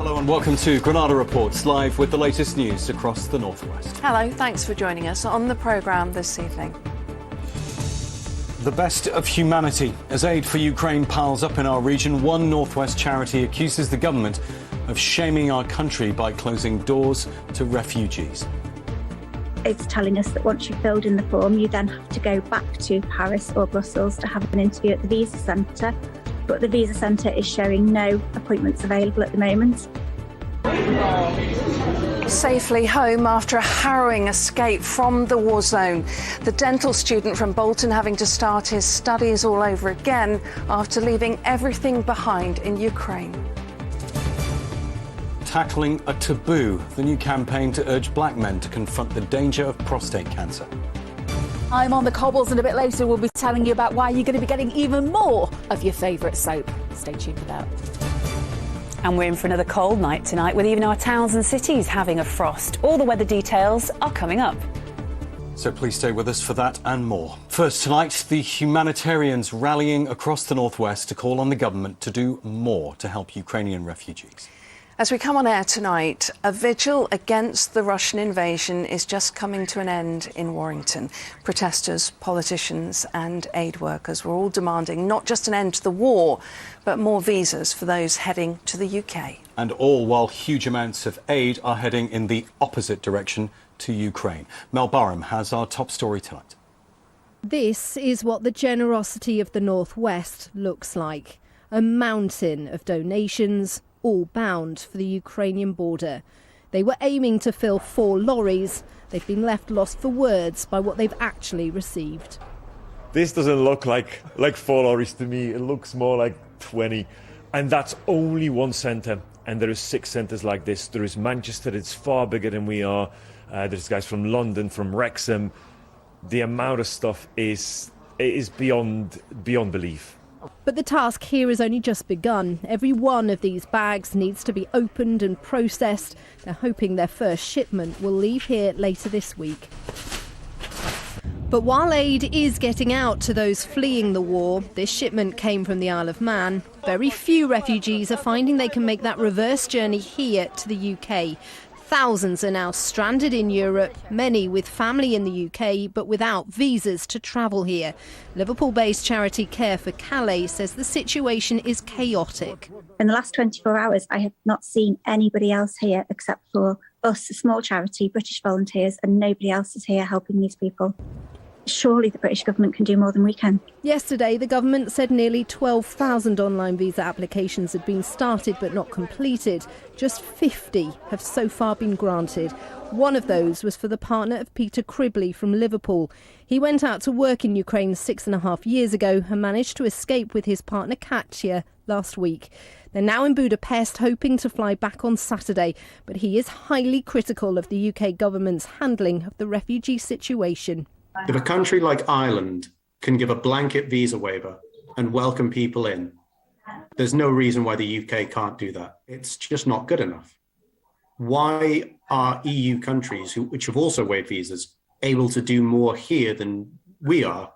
Hello and welcome to Granada Reports, live with the latest news across the northwest. Hello, thanks for joining us on the programme this evening. The best of humanity. As aid for Ukraine piles up in our region, one northwest charity accuses the government of shaming our country by closing doors to refugees. It's telling us that once you've filled in the form, you then have to go back to Paris or Brussels to have an interview at the visa centre. But the visa centre is showing no appointments available at the moment. Safely home after a harrowing escape from the war zone. The dental student from Bolton having to start his studies all over again after leaving everything behind in Ukraine. Tackling a taboo, the new campaign to urge black men to confront the danger of prostate cancer. I'm on the cobbles, and a bit later we'll be telling you about why you're going to be getting even more of your favourite soap. Stay tuned for that. And we're in for another cold night tonight, with even our towns and cities having a frost. All the weather details are coming up. So please stay with us for that and more. First tonight, the humanitarians rallying across the northwest to call on the government to do more to help Ukrainian refugees. As we come on air tonight, a vigil against the Russian invasion is just coming to an end in Warrington. Protesters, politicians and aid workers were all demanding not just an end to the war, but more visas for those heading to the UK. And all while huge amounts of aid are heading in the opposite direction to Ukraine. Mel Barham has our top story tonight. This is what the generosity of the Northwest looks like. A mountain of donations, all bound for the Ukrainian border. They were aiming to fill 4 lorries. They've been left lost for words by what they've actually received. This doesn't look like 4 lorries to me. It looks more like 20. And that's only one centre. And there are 6 centres like this. There is Manchester, it's far bigger than we are. There's guys from London, from Wrexham. The amount of stuff is beyond belief. But the task here has only just begun. Every one of these bags needs to be opened and processed. They're hoping their first shipment will leave here later this week. But while aid is getting out to those fleeing the war, this shipment came from the Isle of Man. Very few refugees are finding they can make that reverse journey here to the UK. Thousands are now stranded in Europe, many with family in the UK but without visas to travel here. Liverpool-based charity Care for Calais says the situation is chaotic. In the last 24 hours, I have not seen anybody else here except for us, a small charity, British Volunteers, and nobody else is here helping these people. Surely the British government can do more than we can. Yesterday, the government said nearly 12,000 online visa applications had been started but not completed. Just 50 have so far been granted. One of those was for the partner of Peter Cribley from Liverpool. He went out to work in Ukraine 6.5 years ago and managed to escape with his partner Katya last week. They're now in Budapest, hoping to fly back on Saturday, but he is highly critical of the UK government's handling of the refugee situation. If a country like Ireland can give a blanket visa waiver and welcome people in, there's no reason why the UK can't do that. It's just not good enough. Why are EU countries, which have also waived visas, able to do more here than we are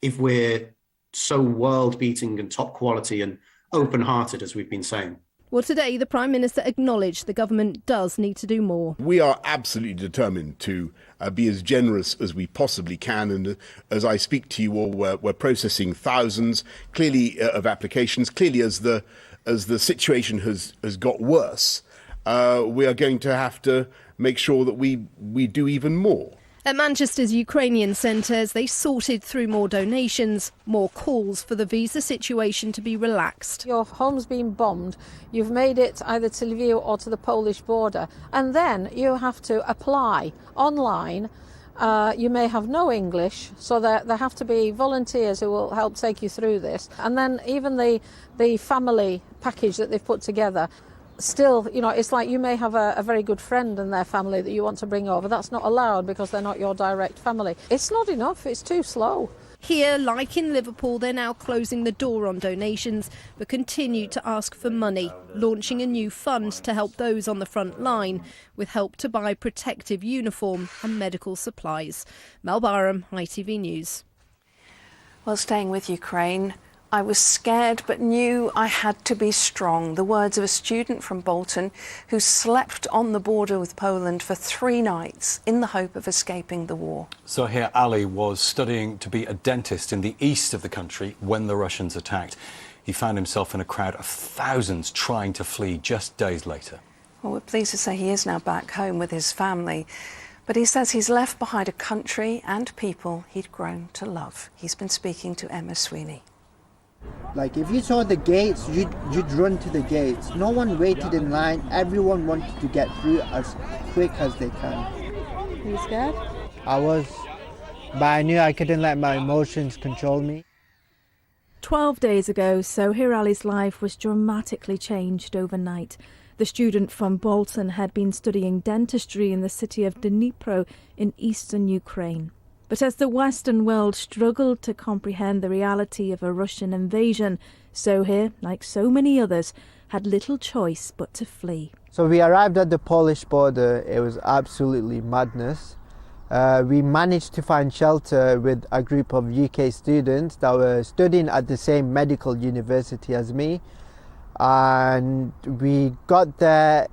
if we're so world-beating and top quality and open-hearted, as we've been saying? Well, today the Prime Minister acknowledged the government does need to do more. We are absolutely determined to be as generous as we possibly can. And as I speak to you all, we're processing thousands, clearly, of applications. Clearly, as the situation has got worse, we are going to have to make sure that we do even more. At Manchester's Ukrainian centres, they sorted through more donations, more calls for the visa situation to be relaxed. Your home's been bombed, you've made it either to Lviv or to the Polish border, and then you have to apply online. You may have no English, so there have to be volunteers who will help take you through this. And then even the family package that they've put together, still, you know, it's like you may have a very good friend and their family that you want to bring over. That's not allowed because they're not your direct family. It's not enough. It's too slow. Here, like in Liverpool, they're now closing the door on donations, but continue to ask for money, launching a new fund to help those on the front line with help to buy protective uniform and medical supplies. Mel Barham, ITV News. Well, staying with Ukraine, I was scared but knew I had to be strong. The words of a student from Bolton who slept on the border with Poland for 3 nights in the hope of escaping the war. Sohair Ali was studying to be a dentist in the east of the country when the Russians attacked. He found himself in a crowd of thousands trying to flee just days later. Well, we're pleased to say he is now back home with his family. But he says he's left behind a country and people he'd grown to love. He's been speaking to Emma Sweeney. Like, if you saw the gates, you'd run to the gates. No one waited in line. Everyone wanted to get through as quick as they can. Are you scared? I was, but I knew I couldn't let my emotions control me. 12 days ago, Sohair Ali's life was dramatically changed overnight. The student from Bolton had been studying dentistry in the city of Dnipro in eastern Ukraine. But as the Western world struggled to comprehend the reality of a Russian invasion, Sohair, like so many others, had little choice but to flee. So we arrived at the Polish border. It was absolutely madness. We managed to find shelter with a group of UK students that were studying at the same medical university as me. And we got there,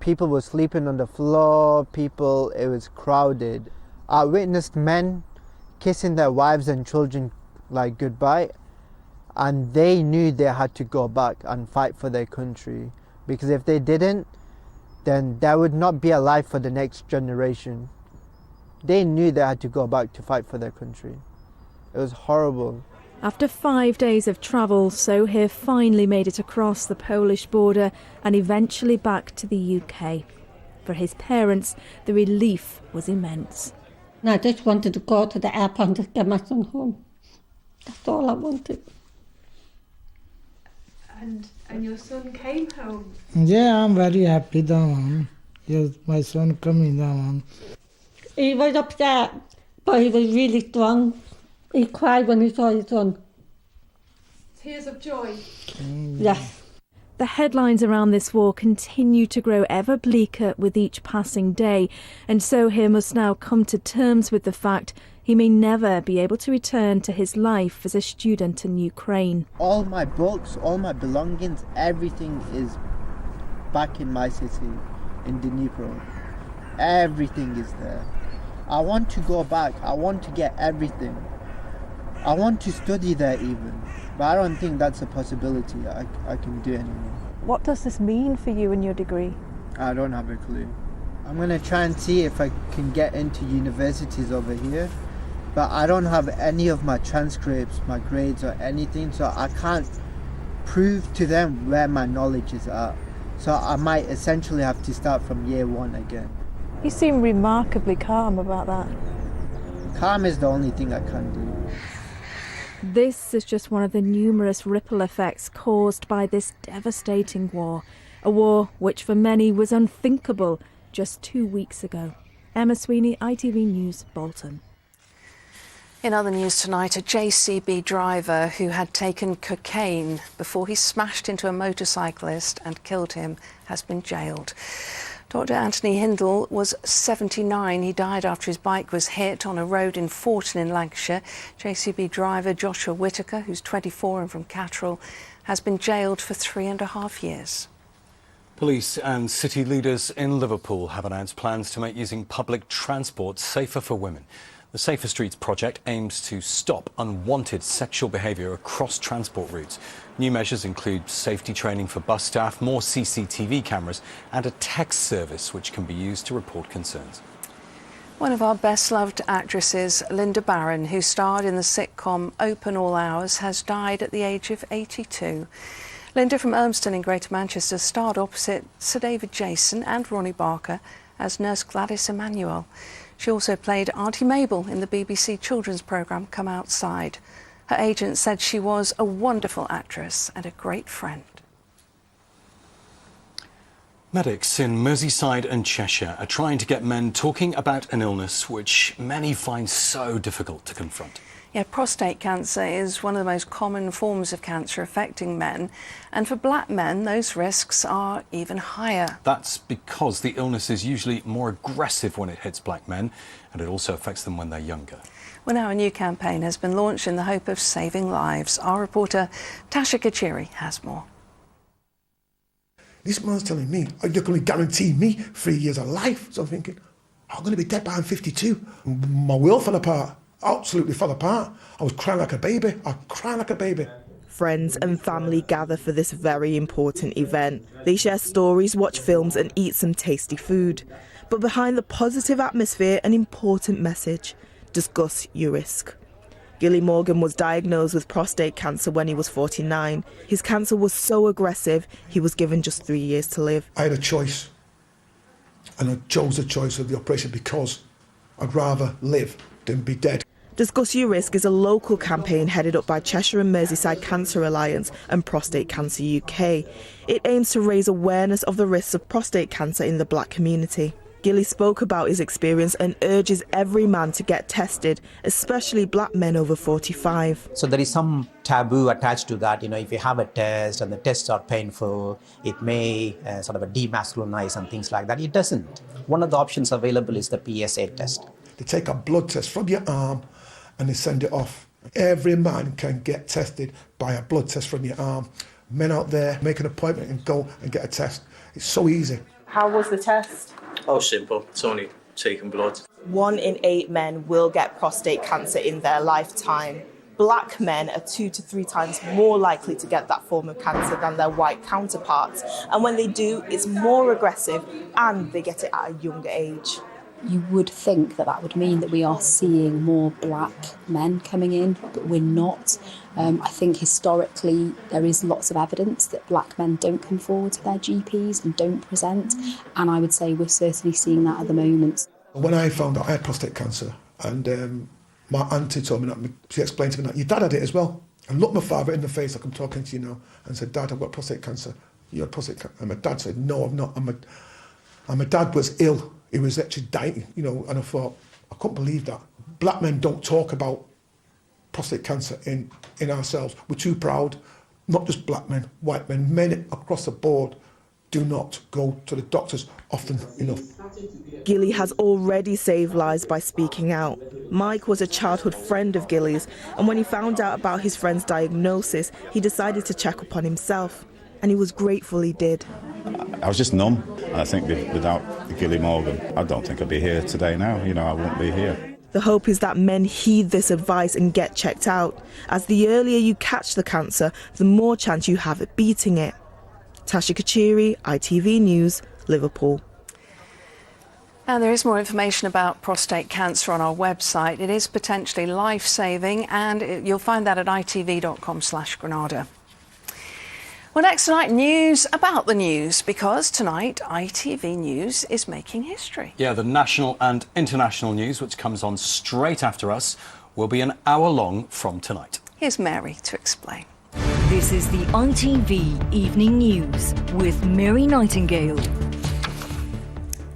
people were sleeping on the floor, it was crowded. I witnessed men kissing their wives and children like goodbye, and they knew they had to go back and fight for their country, because if they didn't, then there would not be a life for the next generation. They knew they had to go back to fight for their country. It was horrible. After 5 days of travel, Sohair finally made it across the Polish border and eventually back to the UK. For his parents, the relief was immense. I just wanted to go to the airport and get my son home. That's all I wanted. And your son came home? Yeah, I'm very happy now. Yes, my son coming now. He was upset, but he was really strong. He cried when he saw his son. Tears of joy? Yes. The headlines around this war continue to grow ever bleaker with each passing day, and Sohair must now come to terms with the fact he may never be able to return to his life as a student in Ukraine. All my books, all my belongings, everything is back in my city, in Dnipro. Everything is there. I want to go back. I want to get everything. I want to study there even, but I don't think that's a possibility I can do anymore. What does this mean for you and your degree? I don't have a clue. I'm going to try and see if I can get into universities over here, but I don't have any of my transcripts, my grades or anything, so I can't prove to them where my knowledge is at. So I might essentially have to start from year 1 again. You seem remarkably calm about that. Calm is the only thing I can do. This is just one of the numerous ripple effects caused by this devastating war. A war which for many was unthinkable just 2 weeks ago. Emma Sweeney, ITV News, Bolton. In other news tonight, a JCB driver who had taken cocaine before he smashed into a motorcyclist and killed him has been jailed. Dr. Anthony Hindle was 79. He died after his bike was hit on a road in Forton in Lancashire. JCB driver Joshua Whitaker, who's 24 and from Catterall, has been jailed for 3.5 years. Police and city leaders in Liverpool have announced plans to make using public transport safer for women. The Safer Streets project aims to stop unwanted sexual behaviour across transport routes. New measures include safety training for bus staff, more CCTV cameras and a text service which can be used to report concerns. One of our best-loved actresses, Linda Barron, who starred in the sitcom Open All Hours, has died at the age of 82. Linda from Urmston in Greater Manchester starred opposite Sir David Jason and Ronnie Barker as Nurse Gladys Emanuel. She also played Auntie Mabel in the BBC children's programme Come Outside. Her agent said she was a wonderful actress and a great friend. Medics in Merseyside and Cheshire are trying to get men talking about an illness which many find so difficult to confront. Yeah, prostate cancer is one of the most common forms of cancer affecting men, and for black men those risks are even higher. That's because the illness is usually more aggressive when it hits black men, and it also affects them when they're younger. Well, now a new campaign has been launched in the hope of saving lives. Our reporter Tasha Kachiri has more. This man's telling me, you're going to guarantee me 3 years of life. So I'm thinking, I'm going to be dead by I'm 52. My world fell apart, absolutely fell apart. I was crying like a baby. I cried like a baby. Friends and family gather for this very important event. They share stories, watch films and eat some tasty food. But behind the positive atmosphere, an important message. Discuss your risk. Gilly Morgan was diagnosed with prostate cancer when he was 49. His cancer was so aggressive, he was given just 3 years to live. I had a choice, and I chose the choice of the operation because I'd rather live than be dead. Discuss Your Risk is a local campaign headed up by Cheshire and Merseyside Cancer Alliance and Prostate Cancer UK. It aims to raise awareness of the risks of prostate cancer in the black community. Gilly spoke about his experience and urges every man to get tested, especially black men over 45. So there is some taboo attached to that. If you have a test and the tests are painful, it may sort of demasculinize and things like that. It doesn't. One of the options available is the PSA test. They take a blood test from your arm and they send it off. Every man can get tested by a blood test from your arm. Men out there make an appointment and go and get a test. It's so easy. How was the test? Oh, simple. It's only taking blood. 1 in 8 men will get prostate cancer in their lifetime. Black men are 2 to 3 times more likely to get that form of cancer than their white counterparts. And when they do, it's more aggressive and they get it at a younger age. You would think that that would mean that we are seeing more black men coming in, but we're not. I think historically there is lots of evidence that black men don't come forward to their GPs and don't present, and I would say we're certainly seeing that at the moment. When I found out I had prostate cancer, and my auntie told me that, she explained to me that your dad had it as well. I looked my father in the face like I'm talking to you now and said, Dad, I've got prostate cancer. You had prostate cancer? And my dad said, no, I've not. And my dad was ill. He was actually dying, and I thought, I couldn't believe that. Black men don't talk about prostate cancer in ourselves. We're too proud, not just black men, white men, men across the board do not go to the doctors often enough. Gilly has already saved lives by speaking out. Mike was a childhood friend of Gilly's, and when he found out about his friend's diagnosis, he decided to check up on himself. And he was grateful he did. I was just numb. I think without Gilly Morgan, I don't think I'd be here today now. I wouldn't be here. The hope is that men heed this advice and get checked out, as the earlier you catch the cancer, the more chance you have at beating it. Tasha Kachiri, ITV News, Liverpool. And there is more information about prostate cancer on our website. It is potentially life-saving, and you'll find that at itv.com/Granada. Well, next tonight, news about the news, because tonight ITV News is making history. Yeah, the national and international news, which comes on straight after us, will be an hour long from tonight. Here's Mary to explain. This is the ITV Evening News with Mary Nightingale.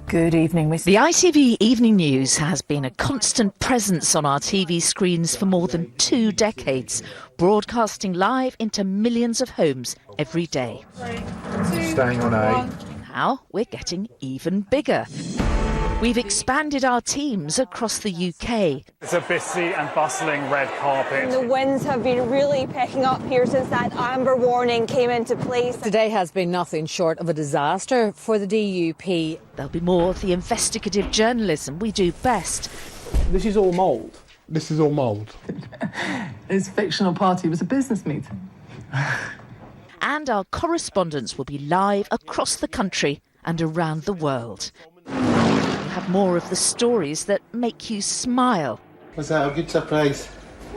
Good evening. The ITV Evening News has been a constant presence on our TV screens for more than 2 decades, broadcasting live into millions of homes every day. Staying on A. Now we're getting even bigger. We've expanded our teams across the UK. It's a busy and bustling red carpet. The winds have been really picking up here since that amber warning came into place. Today has been nothing short of a disaster for the DUP. There'll be more of the investigative journalism we do best. This is all mould. This is all mould. His fictional party was a business meeting. And our correspondents will be live across the country and around the world. Have more of the stories that make you smile. Was that a good surprise?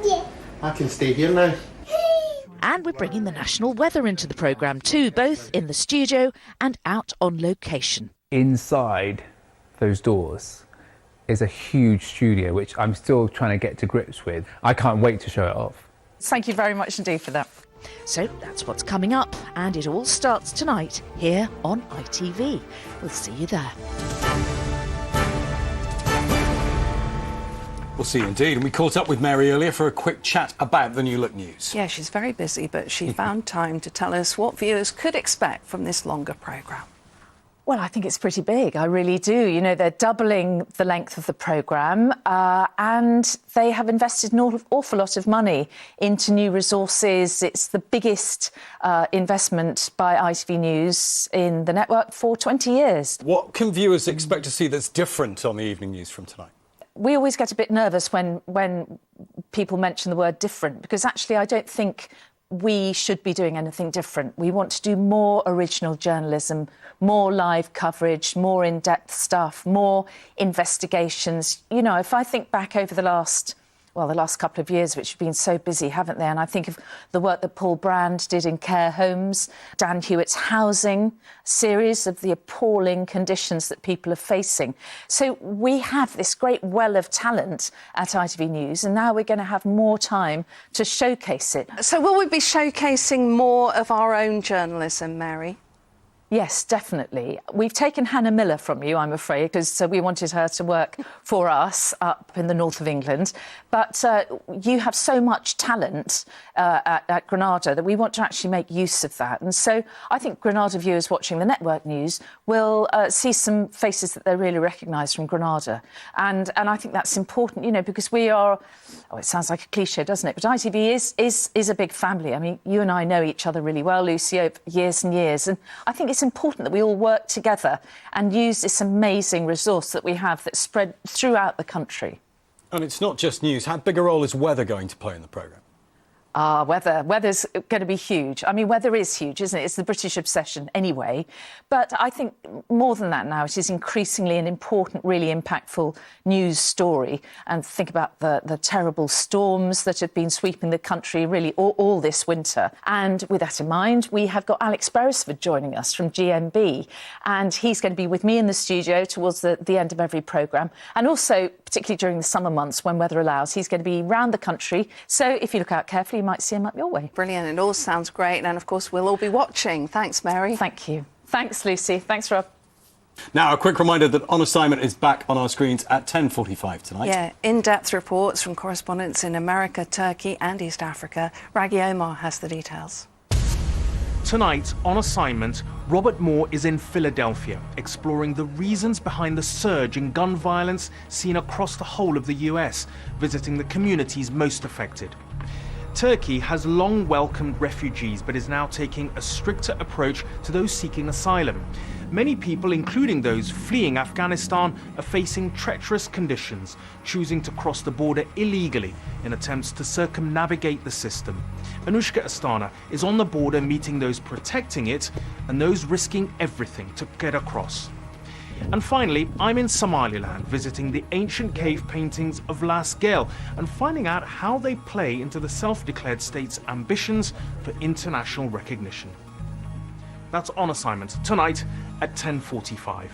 Yeah. I can stay here now. And we're bringing the national weather into the programme too, both in the studio and out on location. Inside those doors is a huge studio, which I'm still trying to get to grips with. I can't wait to show it off. Thank you very much indeed for that. So that's what's coming up, and it all starts tonight here on ITV. We'll see you there. We'll see indeed. And we caught up with Mary earlier for a quick chat about the New Look News. Yeah, she's very busy, but she found time to tell us what viewers could expect from this longer programme. Well, I think it's pretty big. I really do. You know, they're doubling the length of the programme and they have invested an awful lot of money into new resources. It's the biggest investment by ITV News in the network for 20 years. What can viewers expect to see that's different on the evening news from tonight? We always get a bit nervous when people mention the word different, because actually I don't think we should be doing anything different. We want to do more original journalism, more live coverage, more in-depth stuff, more investigations. You know, if I think back over the last couple of years, which have been so busy, haven't they? And I think of the work that Paul Brand did in care homes, Dan Hewitt's housing series of the appalling conditions that people are facing. So we have this great well of talent at ITV News, and now we're going to have more time to showcase it. So will we be showcasing more of our own journalism, Mary? Yes, definitely. We've taken Hannah Miller from you, I'm afraid, because we wanted her to work for us up in the north of England. But you have so much talent at Granada that we want to actually make use of that. And so I think Granada viewers watching the network news will see some faces that they really recognise from Granada. And I think that's important, you know, because we are... Oh, it sounds like a cliché, doesn't it? But ITV is a big family. I mean, you and I know each other really well, Lucy, over years and years. And I think it's important that we all work together and use this amazing resource that we have that's spread throughout the country. And it's not just news. How big a role is weather going to play in the programme? Weather's going to be huge. I mean, weather is huge, isn't it? It's the British obsession anyway. But I think more than that now, it is increasingly an important, really impactful news story. And think about the terrible storms that have been sweeping the country really all this winter. And with that in mind, we have got Alex Beresford joining us from GMB. And he's going to be with me in the studio towards the end of every programme. And also, particularly during the summer months when weather allows, he's going to be round the country. So if you look out carefully, you might see him up your way. Brilliant. It all sounds great. And, of course, we'll all be watching. Thanks, Mary. Thank you. Thanks, Lucy. Thanks, Rob. Now, a quick reminder that On Assignment is back on our screens at 10:45 tonight. Yeah, in-depth reports from correspondents in America, Turkey and East Africa. Raggy Omar has the details. Tonight, On Assignment, Robert Moore is in Philadelphia, exploring the reasons behind the surge in gun violence seen across the whole of the US, visiting the communities most affected. Turkey has long welcomed refugees, but is now taking a stricter approach to those seeking asylum. Many people, including those fleeing Afghanistan, are facing treacherous conditions, choosing to cross the border illegally in attempts to circumnavigate the system. Anushka Astana is on the border meeting those protecting it and those risking everything to get across. And finally, I'm in Somaliland visiting the ancient cave paintings of Lasgale and finding out how they play into the self-declared state's ambitions for international recognition. That's On Assignment tonight at 10:45.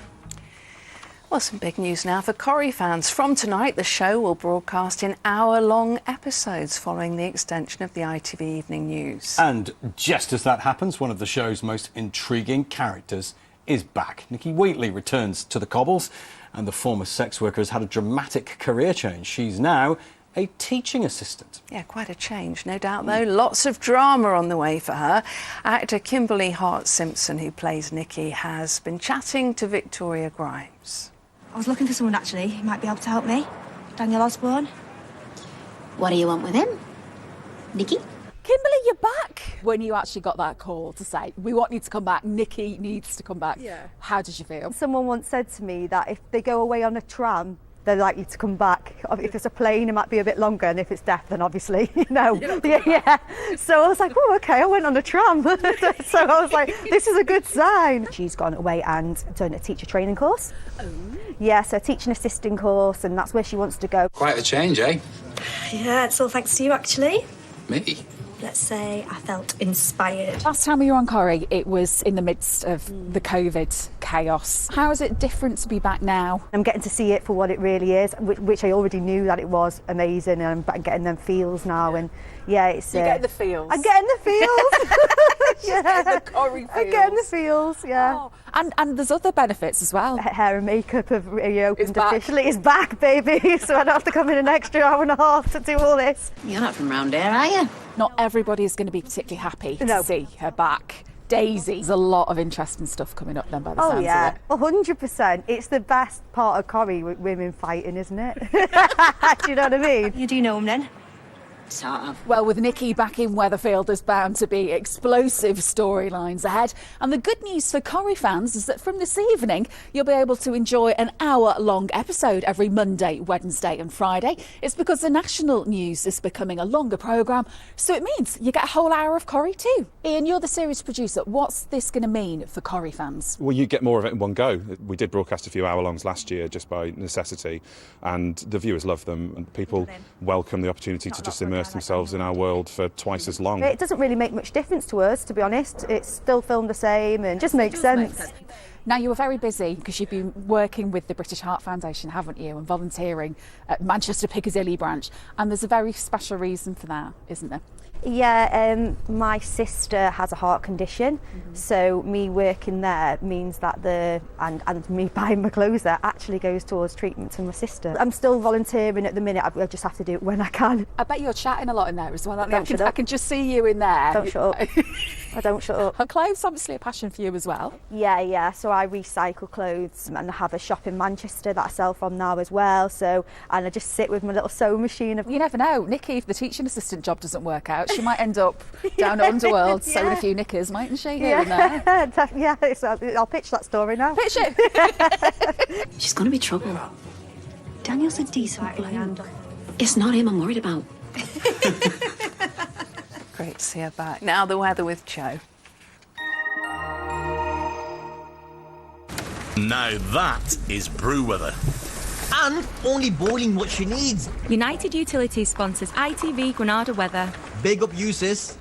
Well, some big news now for Corrie fans. From tonight, the show will broadcast in hour-long episodes following the extension of the ITV Evening News. And just as that happens, one of the show's most intriguing characters is back. Nikki Wheatley returns to the cobbles, and the former sex worker has had a dramatic career change. She's now a teaching assistant. Yeah, quite a change, no doubt, though. Lots of drama on the way for her. Actor KIMBERLY HART Simpson, who plays Nikki, has been chatting to Victoria Grimes. I was looking for someone, actually, who might be able to help me. Daniel Osborne. What do you want with him? Nikki? Kimberly, you're back. When you actually got that call to say, we want you to come back, Nikki needs to come back, how did you feel? Someone once said to me that if they go away on a tram, they're likely to come back. If it's a plane, it might be a bit longer, and if it's death, then obviously, yeah. So I was like, oh, OK, I went on a tram. So I was like, this is a good sign. She's gone away and done a teacher training course. Oh. Yeah, so a teaching assistant course, and that's where she wants to go. Quite a change, eh? Yeah, it's all thanks to you, actually. Me? Let's say I felt inspired. Last time we were on Corrie, it was in the midst of the COVID chaos. How is it different to be back now? I'm getting to see it for what it really is, which I already knew that it was amazing, and I'm getting them feels now, and yeah, it's... You're getting the feels? I'm getting the feels! Yeah. The curry feels. I'm getting the feels, yeah. Oh. And there's other benefits as well. Hair and makeup have reopened officially. It's back, baby, so I don't have to come in an extra hour and a half to do all this. You're not from round here, are you? Not everybody is going to be particularly happy to see her back. Daisy. There's a lot of interesting stuff coming up then by the sounds of it. 100%. It's the best part of Corrie, women fighting, isn't it? Do you know what I mean? You do know him then? Sort of. Well, with Nikki back in Weatherfield, there's bound to be explosive storylines ahead. And the good news for Corrie fans is that from this evening, you'll be able to enjoy an hour-long episode every Monday, Wednesday and Friday. It's because the national news is becoming a longer programme, so it means you get a whole hour of Corrie too. Ian, you're the series producer. What's this going to mean for Corrie fans? Well, you get more of it in one go. We did broadcast a few hour-longs last year just by necessity, and the viewers love them, and people welcome the opportunity to just immerse themselves in our world for twice as long. It doesn't really make much difference to us, to be honest. It's still filmed the same and just makes sense. Now, you were very busy because you've been working with the British Heart Foundation, haven't you, and volunteering at Manchester Piccadilly branch, and there's a very special reason for that, isn't there? Yeah, my sister has a heart condition, so me working there means that and me buying my clothes there actually goes towards treatment for my sister. I'm still volunteering at the minute. I just have to do it when I can. I bet you're chatting a lot in there as well. I can just see you in there. Don't shut up. I don't shut up. And clothes, obviously a passion for you as well. Yeah. So I recycle clothes, and I have a shop in Manchester that I sell from now as well. So, and I just sit with my little sewing machine. You never know, Nikki, if the teaching assistant job doesn't work out, she might end up down at Underworld sewing a few knickers, mightn't she, here and there? Yeah, I'll pitch that story now. Pitch it! She's going to be trouble. Daniel's a decent bloke. It's not him I'm worried about. Great to see her back. Now the weather with Joe. Now that is brew weather. And only boiling what she needs. United Utilities sponsors ITV Granada weather. Big up you, sis.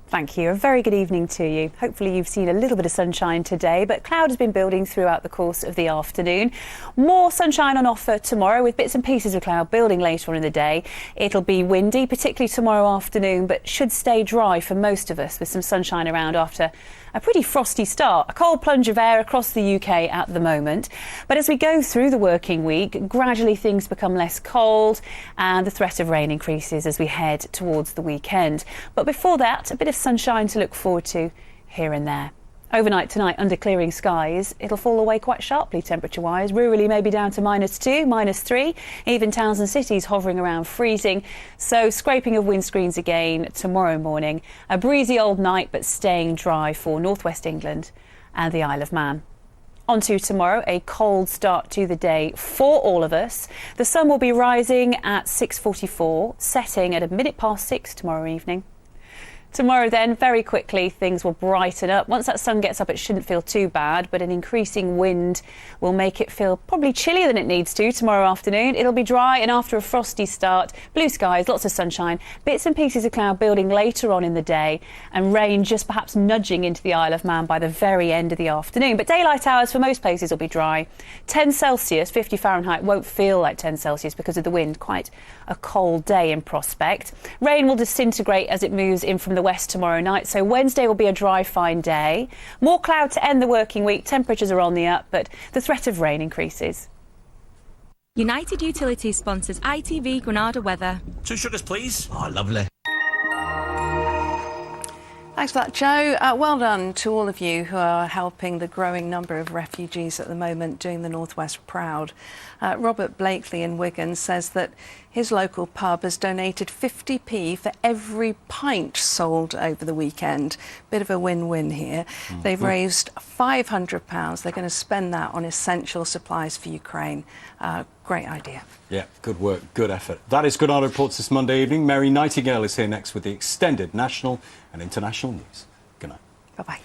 Thank you. A very good evening to you. Hopefully you've seen a little bit of sunshine today, but cloud has been building throughout the course of the afternoon. More sunshine on offer tomorrow with bits and pieces of cloud building later on in the day. It'll be windy, particularly tomorrow afternoon, but should stay dry for most of us with some sunshine around after a pretty frosty start. A cold plunge of air across the UK at the moment. But as we go through the working week, gradually things become less cold and the threat of rain increases as we head towards the weekend. But before that, a bit of sunshine to look forward to here and there. Overnight tonight, under clearing skies, it'll fall away quite sharply temperature-wise. Rurally, maybe down to -2, -3. Even towns and cities hovering around freezing. So scraping of windscreens again tomorrow morning. A breezy old night, but staying dry for northwest England and the Isle of Man. On to tomorrow, a cold start to the day for all of us. The sun will be rising at 6:44, setting at 6:01 tomorrow evening. Tomorrow then, very quickly, things will brighten up. Once that sun gets up, it shouldn't feel too bad, but an increasing wind will make it feel probably chillier than it needs to tomorrow afternoon. It'll be dry, and after a frosty start, blue skies, lots of sunshine, bits and pieces of cloud building later on in the day, and rain just perhaps nudging into the Isle of Man by the very end of the afternoon. But daylight hours for most places will be dry. 10 Celsius, 50 Fahrenheit, won't feel like 10 Celsius because of the wind. Quite a cold day in prospect. Rain will disintegrate as it moves in from the west tomorrow night, so Wednesday will be a dry, fine day. More cloud to end the working week. Temperatures are on the up, but the threat of rain increases. United Utilities sponsors ITV Granada weather. 2 sugars, please. Oh, lovely. Thanks for that, Joe. Well done to all of you who are helping the growing number of refugees at the moment, doing the North West proud. Robert Blakely in Wigan says that his local pub has donated 50p for every pint sold over the weekend. Bit of a win-win here. They've raised £500. They're going to spend that on essential supplies for Ukraine. Great idea. Yeah, good work, good effort. That is Granada Reports this Monday evening. Mary Nightingale is here next with the extended national and international news. Good night. Bye-bye.